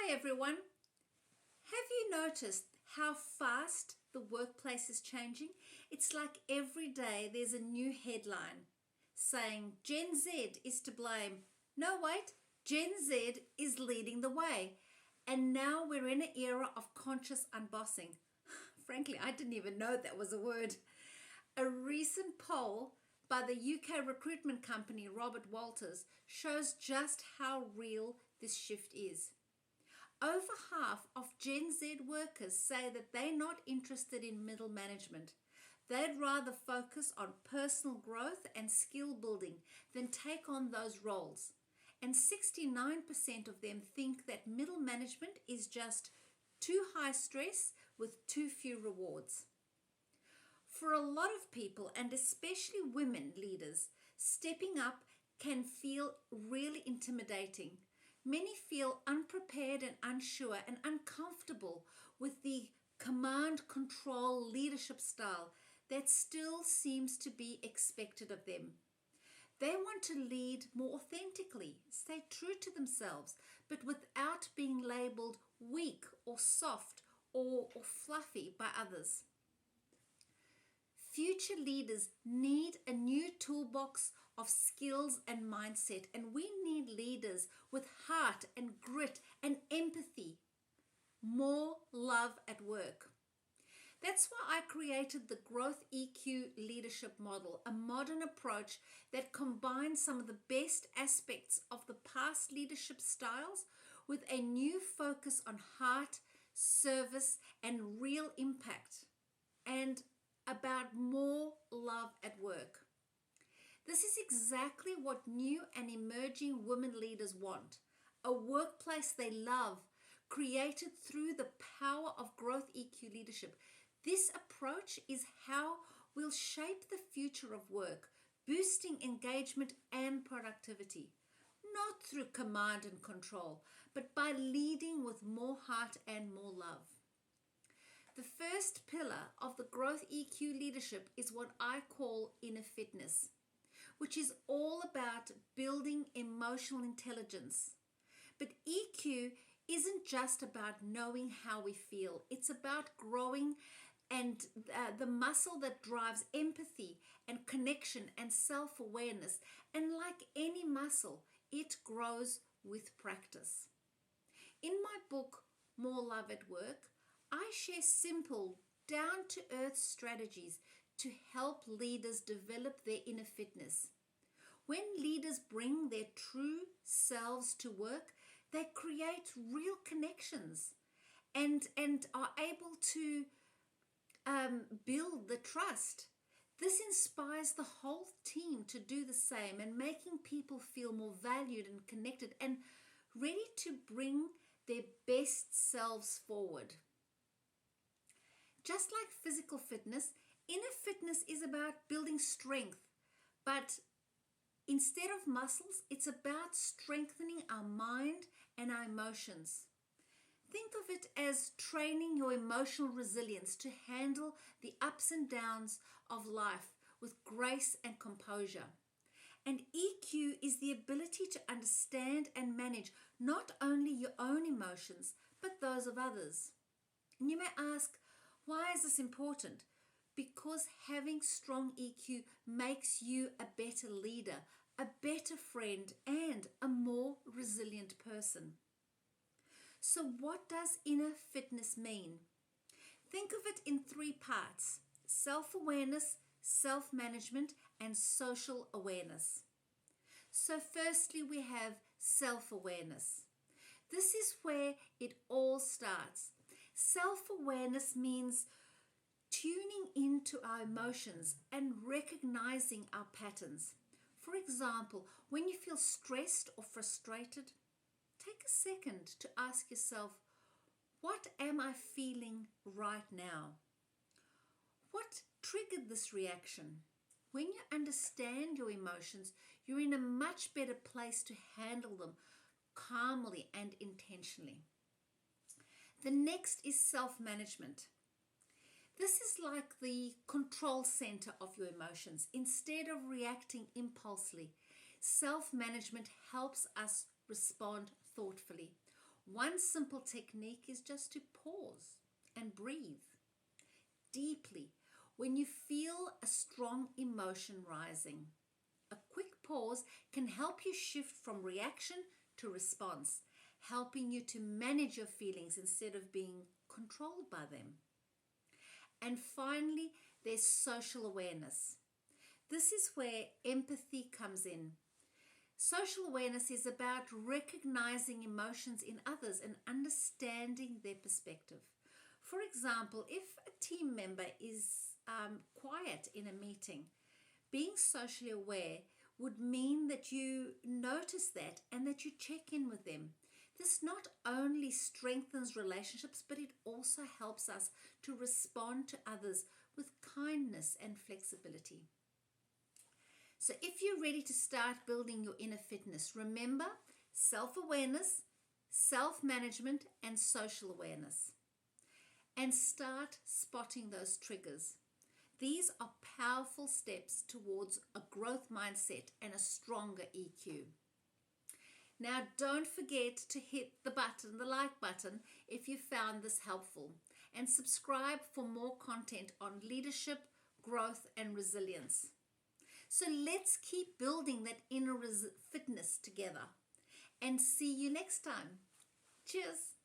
Hi everyone. Have you noticed how fast the workplace is changing? It's like every day there's a new headline saying Gen Z is to blame. No, wait, Gen Z is leading the way. And now we're in an era of conscious unbossing. Frankly, I didn't even know that was a word. A recent poll by the UK recruitment company Robert Walters shows just how real this shift is. Over half of Gen Z workers say that they're not interested in middle management. They'd rather focus on personal growth and skill building than take on those roles. And 69% of them think that middle management is just too high stress with too few rewards. For a lot of people, and especially women leaders, stepping up can feel really intimidating. Many feel unprepared and unsure and uncomfortable with the command control leadership style that still seems to be expected of them. They want to lead more authentically, stay true to themselves, but without being labeled weak or soft or fluffy by others. Future leaders need a new toolbox of skills and mindset, and we need leaders with heart and grit and empathy. More love at work. That's why I created the GrowthEQ Leadership model, a modern approach that combines some of the best aspects of the past leadership styles with a new focus on heart, service, and real impact, and about more love at work. This is exactly what new and emerging women leaders want. A workplace they love, created through the power of GrowthEQ Leadership. This approach is how we'll shape the future of work, boosting engagement and productivity. Not through command and control, but by leading with more heart and more love. The first pillar of the GrowthEQ leadership is what I call inner fitness, which is all about building emotional intelligence. But EQ isn't just about knowing how we feel. It's about growing and the muscle that drives empathy and connection and self-awareness. And like any muscle, it grows with practice. In my book, More Love at Work, I share simple, down-to-earth strategies to help leaders develop their inner fitness. When leaders bring their true selves to work, they create real connections and are able to build the trust. This inspires the whole team to do the same and making people feel more valued and connected and ready to bring their best selves forward. Just like physical fitness, inner fitness is about building strength, but instead of muscles, it's about strengthening our mind and our emotions. Think of it as training your emotional resilience to handle the ups and downs of life with grace and composure. And EQ is the ability to understand and manage not only your own emotions, but those of others. And you may ask, why is this important? Because having strong EQ makes you a better leader, a better friend, and a more resilient person. So what does inner fitness mean? Think of it in three parts: self-awareness, self-management, and social awareness. So firstly, we have self-awareness. This is where it all starts. Self-awareness means tuning into our emotions and recognizing our patterns. For example, when you feel stressed or frustrated, take a second to ask yourself, what am I feeling right now? What triggered this reaction? When you understand your emotions, you're in a much better place to handle them calmly and intentionally. The next is self-management. This is like the control center of your emotions. Instead of reacting impulsively, self-management helps us respond thoughtfully. One simple technique is just to pause and breathe deeply when you feel a strong emotion rising. A quick pause can help you shift from reaction to response, helping you to manage your feelings instead of being controlled by them. And finally, there's social awareness. This is where empathy comes in. Social awareness is about recognizing emotions in others and understanding their perspective. For example, if a team member is quiet in a meeting, being socially aware would mean that you notice that and that you check in with them. This not only strengthens relationships, but it also helps us to respond to others with kindness and flexibility. So if you're ready to start building your inner fitness, remember self-awareness, self-management, and social awareness. And start spotting those triggers. These are powerful steps towards a growth mindset and a stronger EQ. Now, don't forget to hit the like button, if you found this helpful, and subscribe for more content on leadership, growth, and resilience. So let's keep building that inner fitness together, and see you next time. Cheers.